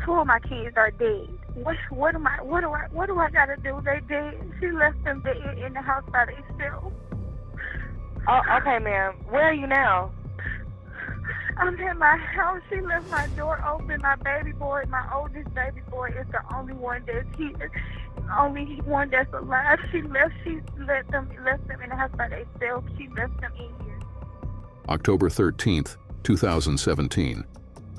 two of my kids are dead. What do I gotta do? They dead. She left them dead in the house by themselves. Oh, okay, ma'am. Where are you now? I'm in my house. She left my door open. My baby boy, my oldest baby boy, is the only one that's here, only one that's alive. She left them in the house by themselves. She left them in here. October 13th, 2017.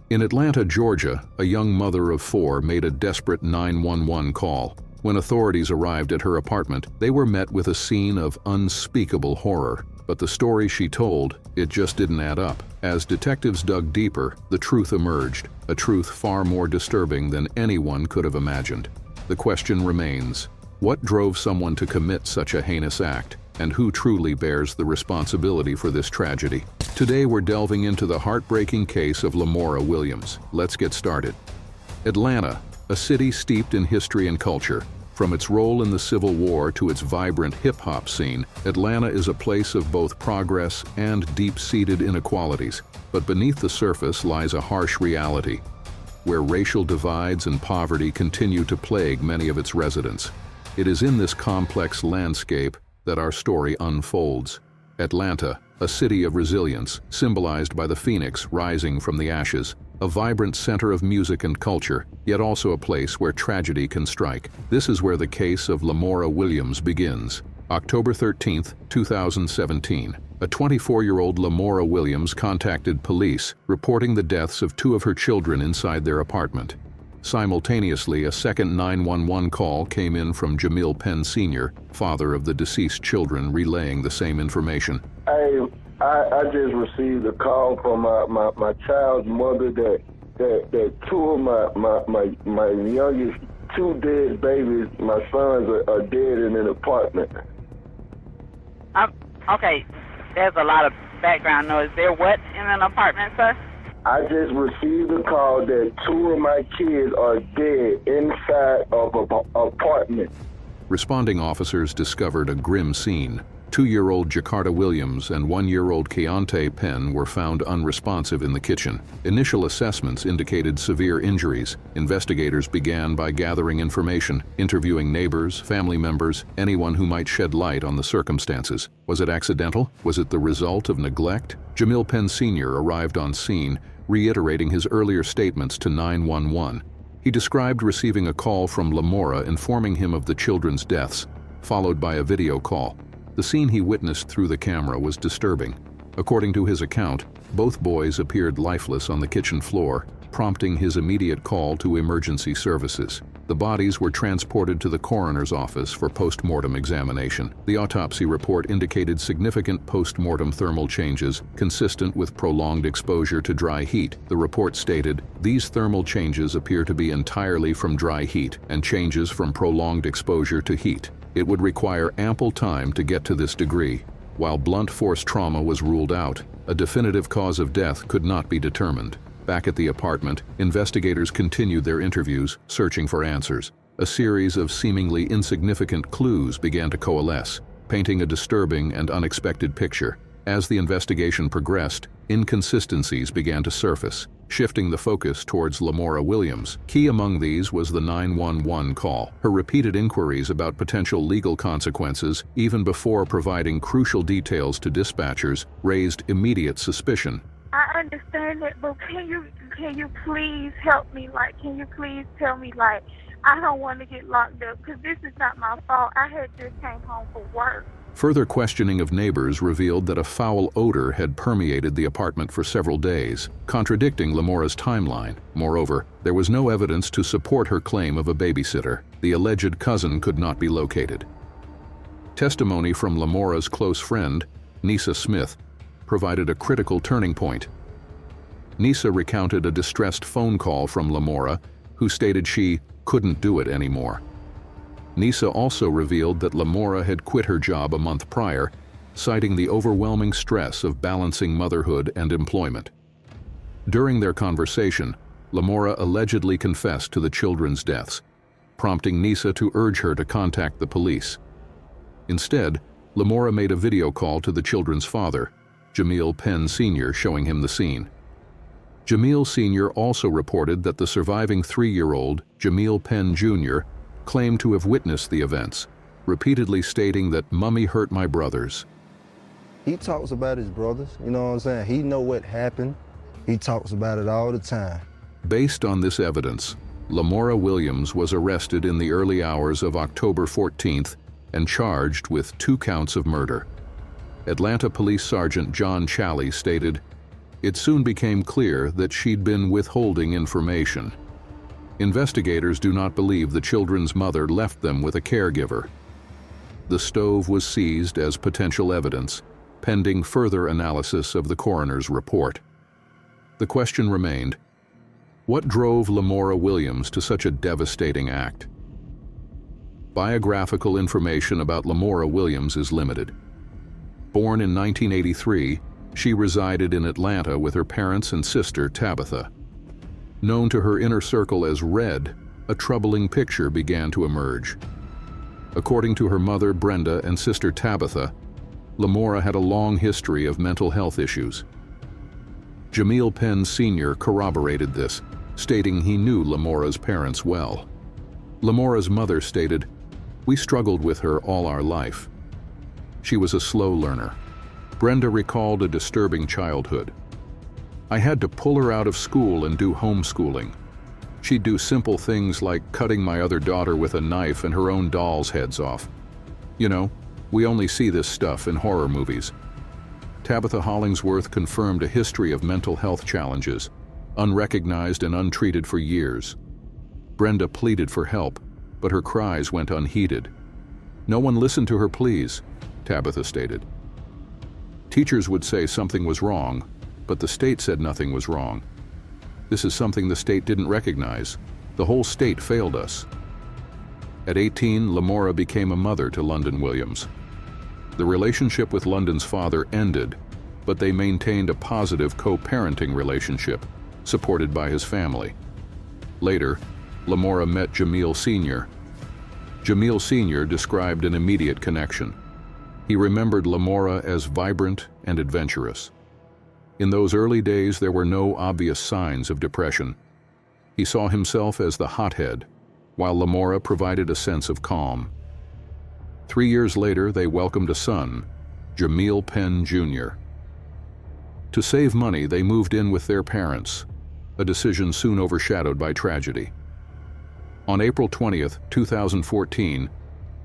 In Atlanta, Georgia, a young mother of 4 made a desperate 911 call. When authorities arrived at her apartment, they were met with a scene of unspeakable horror. But the story she told, it just didn't add up. As detectives dug deeper, the truth emerged, a truth far more disturbing than anyone could have imagined. The question remains, what drove someone to commit such a heinous act? And who truly bears the responsibility for this tragedy? Today we're delving into the heartbreaking case of Lamora Williams. Let's get started. Atlanta, a city steeped in history and culture. From its role in the Civil War to its vibrant hip-hop scene, Atlanta is a place of both progress and deep-seated inequalities. But beneath the surface lies a harsh reality, where racial divides and poverty continue to plague many of its residents. It is in this complex landscape that our story unfolds. Atlanta, a city of resilience, symbolized by the phoenix rising from the ashes, a vibrant center of music and culture, yet also a place where tragedy can strike. This is where the case of Lamora Williams begins. October 13th, 2017. A 24-year-old Lamora Williams contacted police, reporting the deaths of 2 of her children inside their apartment. Simultaneously, a second 911 call came in from Jamil Penn Sr., father of the deceased children, relaying the same information. I just received a call from my child's mother that 2 of my youngest 2 dead babies, my sons, are dead in an apartment. Okay, there's a lot of background noise. There what in an apartment, sir? I just received a call that 2 of my kids are dead inside of an apartment. Responding officers discovered a grim scene. 2-year-old Jakarta Williams and 1-year-old Keontae Penn were found unresponsive in the kitchen. Initial assessments indicated severe injuries. Investigators began by gathering information, interviewing neighbors, family members, anyone who might shed light on the circumstances. Was it accidental? Was it the result of neglect? Jamil Penn Sr. arrived on scene, reiterating his earlier statements to 911. He described receiving a call from Lamora informing him of the children's deaths, followed by a video call. The scene he witnessed through the camera was disturbing. According to his account, both boys appeared lifeless on the kitchen floor, prompting his immediate call to emergency services. The bodies were transported to the coroner's office for post-mortem examination. The autopsy report indicated significant post-mortem thermal changes consistent with prolonged exposure to dry heat. The report stated, "These thermal changes appear to be entirely from dry heat and changes from prolonged exposure to heat. It would require ample time to get to this degree." While blunt force trauma was ruled out, a definitive cause of death could not be determined. Back at the apartment, investigators continued their interviews, searching for answers. A series of seemingly insignificant clues began to coalesce, painting a disturbing and unexpected picture. As the investigation progressed, inconsistencies began to surface, shifting the focus towards Lamora Williams. Key among these was the 911 call. Her repeated inquiries about potential legal consequences, even before providing crucial details to dispatchers, raised immediate suspicion. I understand that, but can you please help me? Can you please tell me, I don't want to get locked up because this is not my fault. I had just came home from work. Further questioning of neighbors revealed that a foul odor had permeated the apartment for several days, contradicting Lamora's timeline. Moreover, there was no evidence to support her claim of a babysitter. The alleged cousin could not be located. Testimony from Lamora's close friend, Nisa Smith, provided a critical turning point. Nisa recounted a distressed phone call from Lamora, who stated she couldn't do it anymore. Nisa also revealed that Lamora had quit her job a month prior, citing the overwhelming stress of balancing motherhood and employment. During their conversation, Lamora allegedly confessed to the children's deaths, prompting Nisa to urge her to contact the police. Instead, Lamora made a video call to the children's father, Jamil Penn Sr., showing him the scene. Jamil Sr. also reported that the surviving 3-year-old, Jamil Penn Jr., claimed to have witnessed the events, repeatedly stating that "Mummy hurt my brothers." He talks about his brothers, you know what I'm saying? He know what happened. He talks about it all the time. Based on this evidence, Lamora Williams was arrested in the early hours of October 14th and charged with 2 counts of murder. Atlanta Police Sergeant John Challey stated, "It soon became clear that she'd been withholding information. Investigators do not believe the children's mother left them with a caregiver." The stove was seized as potential evidence, pending further analysis of the coroner's report. The question remained, what drove Lamora Williams to such a devastating act? Biographical information about Lamora Williams is limited. Born in 1983, she resided in Atlanta with her parents and sister, Tabitha. Known to her inner circle as Red, a troubling picture began to emerge. According to her mother, Brenda, and sister, Tabitha, Lamora had a long history of mental health issues. Jamil Penn Sr. corroborated this, stating he knew Lamora's parents well. Lamora's mother stated, "We struggled with her all our life. She was a slow learner." Brenda recalled a disturbing childhood. "I had to pull her out of school and do homeschooling. She'd do simple things like cutting my other daughter with a knife and her own doll's heads off. You know, we only see this stuff in horror movies." Tabitha Hollingsworth confirmed a history of mental health challenges, unrecognized and untreated for years. Brenda pleaded for help, but her cries went unheeded. "No one listened to her pleas," Tabitha stated. "Teachers would say something was wrong, but the state said nothing was wrong. This is something the state didn't recognize. The whole state failed us." At 18, Lamora became a mother to London Williams. The relationship with London's father ended, but they maintained a positive co-parenting relationship, supported by his family. Later, Lamora met Jamil Sr. Jamil Sr. described an immediate connection. He remembered Lamora as vibrant and adventurous. In those early days, there were no obvious signs of depression. He saw himself as the hothead, while Lamora provided a sense of calm. 3 years later, they welcomed a son, Jamil Penn Jr. To save money, they moved in with their parents, a decision soon overshadowed by tragedy. On April 20th, 2014,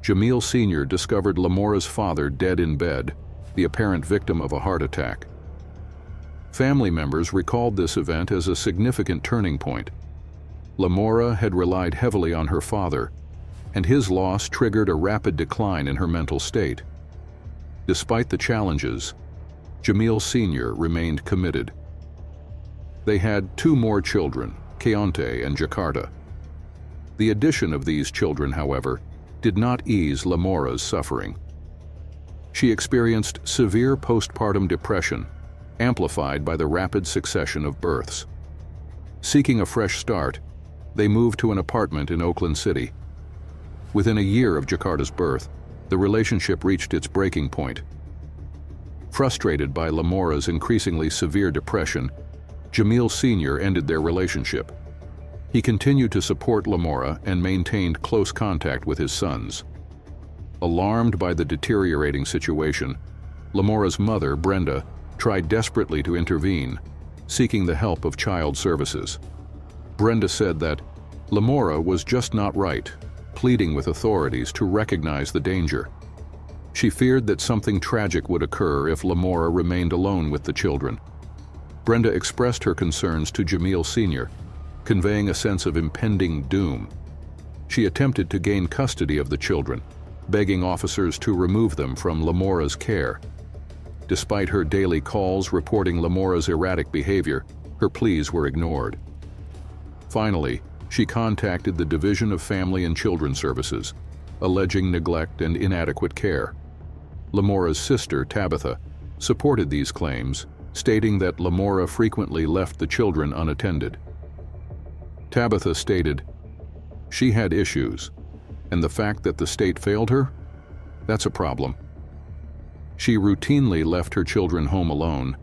Jamil Sr. discovered Lamora's father dead in bed, the apparent victim of a heart attack. Family members recalled this event as a significant turning point. Lamora had relied heavily on her father, and his loss triggered a rapid decline in her mental state. Despite the challenges, Jamil Sr. remained committed. They had 2 more children, Keontae and Jakarta. The addition of these children, however, did not ease Lamora's suffering. She experienced severe postpartum depression, amplified by the rapid succession of births. Seeking a fresh start, they moved to an apartment in Oakland City. Within a year of Jakarta's birth, the relationship reached its breaking point. Frustrated by Lamora's increasingly severe depression, Jamil Sr. ended their relationship. He continued to support Lamora and maintained close contact with his sons. Alarmed by the deteriorating situation, Lamora's mother, Brenda, tried desperately to intervene, seeking the help of child services. Brenda said that Lamora was just not right, pleading with authorities to recognize the danger. She feared that something tragic would occur if Lamora remained alone with the children. Brenda expressed her concerns to Jamil Sr., conveying a sense of impending doom. She attempted to gain custody of the children, begging officers to remove them from Lamora's care. Despite her daily calls reporting Lamora's erratic behavior, her pleas were ignored. Finally, she contacted the Division of Family and Children Services, alleging neglect and inadequate care. Lamora's sister, Tabitha, supported these claims, stating that Lamora frequently left the children unattended. Tabitha stated, "She had issues, and the fact that the state failed her? That's a problem. She routinely left her children home alone,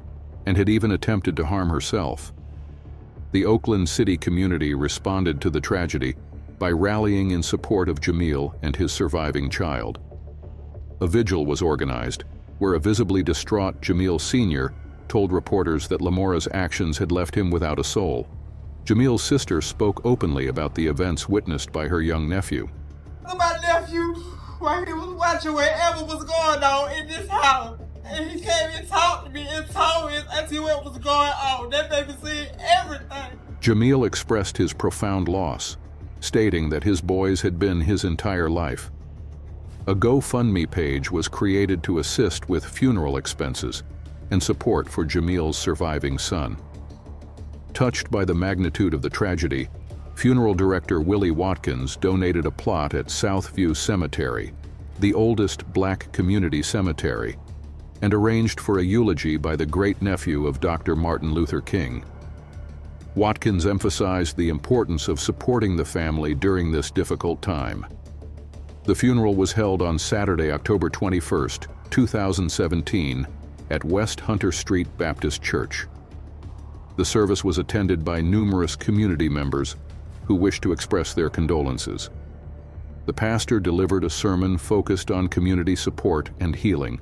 and had even attempted to harm herself. The Oakland City community responded to the tragedy by rallying in support of Jamil and his surviving child. A vigil was organized, where a visibly distraught Jamil Sr. told reporters that Lamora's actions had left him without a soul. Jamil's sister spoke openly about the events witnessed by her young nephew. My nephew, while he was watching whatever was going on in this house, and he came and talked to me and told me auntie what was going on. That baby seen everything. Jamil expressed his profound loss, stating that his boys had been his entire life. A GoFundMe page was created to assist with funeral expenses and support for Jamil's surviving son. Touched by the magnitude of the tragedy, funeral director Willie Watkins donated a plot at Southview Cemetery, the oldest black community cemetery, and arranged for a eulogy by the great-nephew of Dr. Martin Luther King. Watkins emphasized the importance of supporting the family during this difficult time. The funeral was held on Saturday, October 21, 2017, at West Hunter Street Baptist Church. The service was attended by numerous community members who wished to express their condolences. The pastor delivered a sermon focused on community support and healing.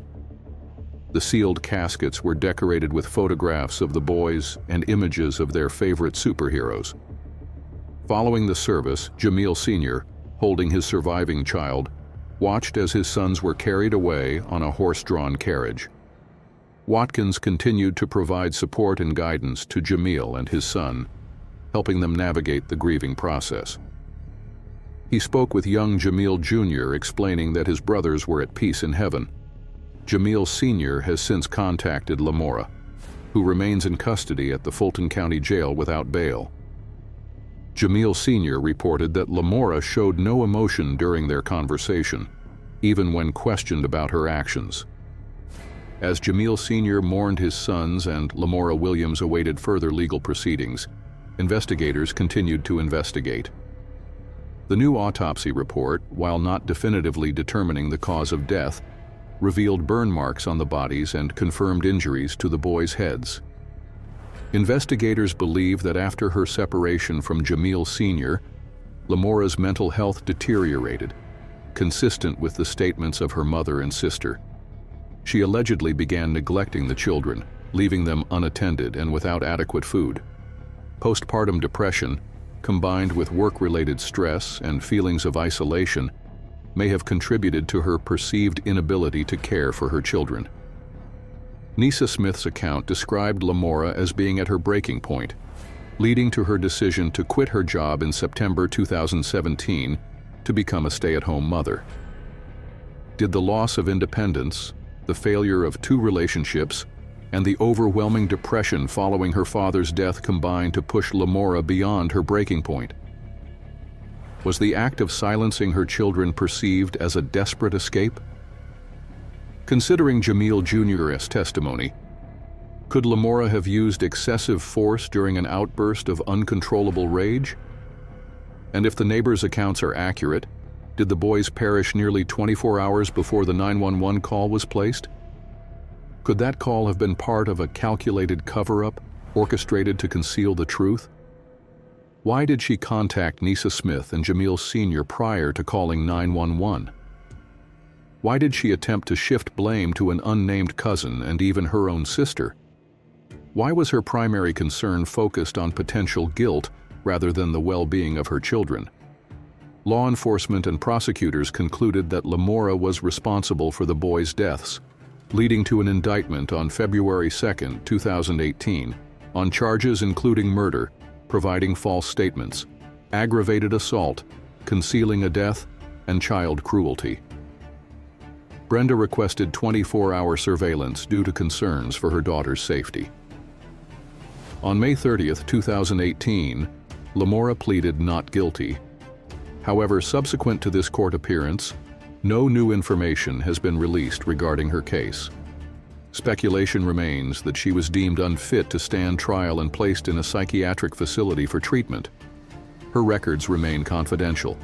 The sealed caskets were decorated with photographs of the boys and images of their favorite superheroes. Following the service, Jamil Sr., holding his surviving child, watched as his sons were carried away on a horse-drawn carriage. Watkins continued to provide support and guidance to Jamil and his son, helping them navigate the grieving process. He spoke with young Jamil Jr., explaining that his brothers were at peace in heaven. Jamil Sr. has since contacted Lamora, who remains in custody at the Fulton County Jail without bail. Jamil Sr. reported that Lamora showed no emotion during their conversation, even when questioned about her actions. As Jamil Sr. mourned his sons and Lamora Williams awaited further legal proceedings, investigators continued to investigate. The new autopsy report, while not definitively determining the cause of death, revealed burn marks on the bodies and confirmed injuries to the boys' heads. Investigators believe that after her separation from Jamil Sr., Lamora's mental health deteriorated, consistent with the statements of her mother and sister. She allegedly began neglecting the children, leaving them unattended and without adequate food. Postpartum depression, combined with work-related stress and feelings of isolation, may have contributed to her perceived inability to care for her children. Nisa Smith's account described Lamora as being at her breaking point, leading to her decision to quit her job in September 2017 to become a stay-at-home mother. Did the loss of independence, the failure of 2 relationships, and the overwhelming depression following her father's death combine to push Lamora beyond her breaking point? Was the act of silencing her children perceived as a desperate escape? Considering Jamil Jr.'s testimony, could Lamora have used excessive force during an outburst of uncontrollable rage? And if the neighbors' accounts are accurate, did the boys perish nearly 24 hours before the 911 call was placed? Could that call have been part of a calculated cover-up orchestrated to conceal the truth? Why did she contact Nisa Smith and Jamil Sr. prior to calling 911? Why did she attempt to shift blame to an unnamed cousin and even her own sister? Why was her primary concern focused on potential guilt rather than the well-being of her children? Law enforcement and prosecutors concluded that Lamora was responsible for the boys' deaths, leading to an indictment on February 2, 2018, on charges including murder, providing false statements, aggravated assault, concealing a death, and child cruelty. Brenda requested 24-hour surveillance due to concerns for her daughter's safety. On May 30, 2018, Lamora pleaded not guilty. However, subsequent to this court appearance, no new information has been released regarding her case. Speculation remains that she was deemed unfit to stand trial and placed in a psychiatric facility for treatment. Her records remain confidential.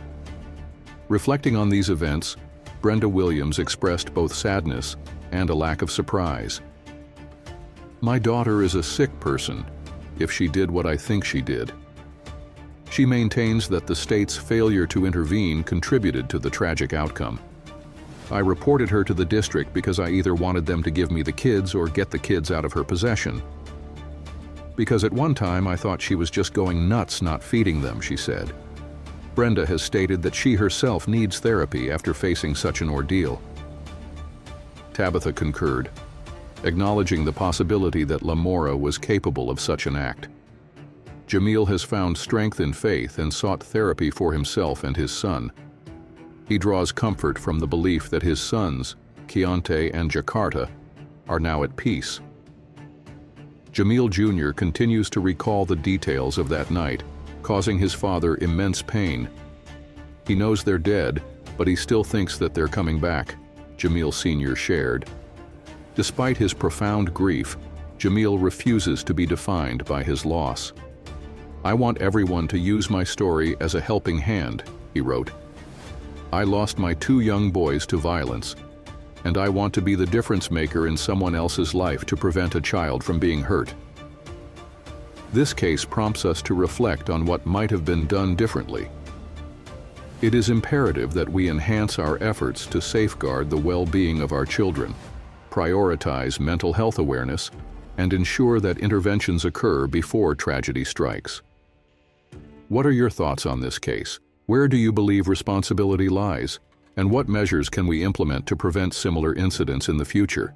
Reflecting on these events, Brenda Williams expressed both sadness and a lack of surprise. "My daughter is a sick person, if she did what I think she did. She maintains that the state's failure to intervene contributed to the tragic outcome. I reported her to the district because I either wanted them to give me the kids or get the kids out of her possession. Because at one time I thought she was just going nuts not feeding them, she said. Brenda has stated that she herself needs therapy after facing such an ordeal. Tabitha concurred, acknowledging the possibility that Lamora was capable of such an act. Jamil has found strength in faith and sought therapy for himself and his son. He draws comfort from the belief that his sons, Keontae and Jakarta, are now at peace. Jamil Jr. continues to recall the details of that night, causing his father immense pain. He knows they're dead, but he still thinks that they're coming back, Jamil Sr. shared. Despite his profound grief, Jamil refuses to be defined by his loss. I want everyone to use my story as a helping hand, he wrote. I lost my 2 young boys to violence, and I want to be the difference maker in someone else's life to prevent a child from being hurt. This case prompts us to reflect on what might have been done differently. It is imperative that we enhance our efforts to safeguard the well-being of our children, prioritize mental health awareness, and ensure that interventions occur before tragedy strikes. What are your thoughts on this case? Where do you believe responsibility lies? And what measures can we implement to prevent similar incidents in the future?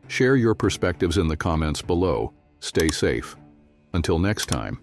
Share your perspectives in the comments below. Stay safe. Until next time.